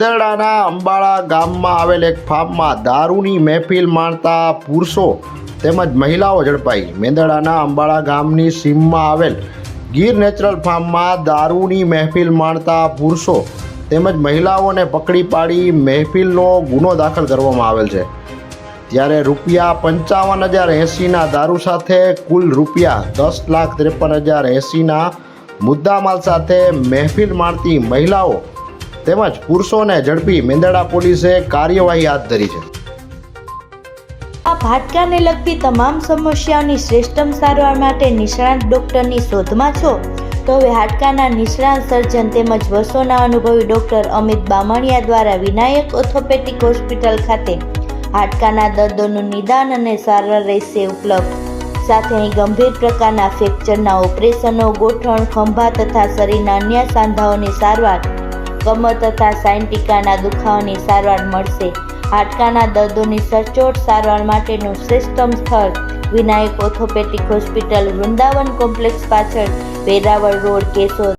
મેંદરડાના અંબાળા ગામમાં આવેલ એક ફાર્મમાં દારૂની મહેફિલ માણતા પુરુષો તેમજ મહિલાઓ ઝડપાઈ। મેંદરડાના અંબાળા ગામની સીમમાં આવેલ ગીર નેચરલ ફાર્મમાં દારૂની મહેફિલ માણતા પુરુષો તેમજ મહિલાઓને પકડી પાડી મહેફિલનો ગુનો દાખલ કરવામાં આવેલ છે। ત્યારે ₹55,080ના દારૂ સાથે કુલ ₹10,53,080ના મુદ્દામાલ સાથે મહેફિલ માણતી મહિલાઓ તેમજ પુરુષોને ઝડપી મેંદરડા પોલીસે કાર્યવાહી હાથ ધરી છે। આપ હાડકાને લગતી તમામ સમસ્યાઓની શ્રેષ્ઠતમ સારવાર માટે નિષ્ણાત ડોક્ટરની શોધમાં છો તો હવે હાડકાના નિષ્ણાત સર્જન તેમજ વર્ષોના અનુભવી ડોક્ટર અમિત બામણિયા દ્વારા વિનાયક ઓર્થોપેડિક હોસ્પિટલ ખાતે હાડકાના દર્દોનું નિદાન અને સારવાર રહેશે ઉપલબ્ધ। સાથે અહીં ગંભીર પ્રકારના ફ્રેક્ચરના ઓપરેશનો, ગોઠણ, ખંભા તથા શરીરના અન્ય સાંધાઓની સારવાર, કમર તથા સાયન્ટિકાના દુખાવાની સારવાર મળશે। હાડકાના દર્દોની સચોટ સારવાર માટેનું શ્રેષ્ઠતમ સ્થળ Vinayak orthopaedic hospital, Vrindavan complex પાછળ, વેરાવળ રોડ, કેશોદ।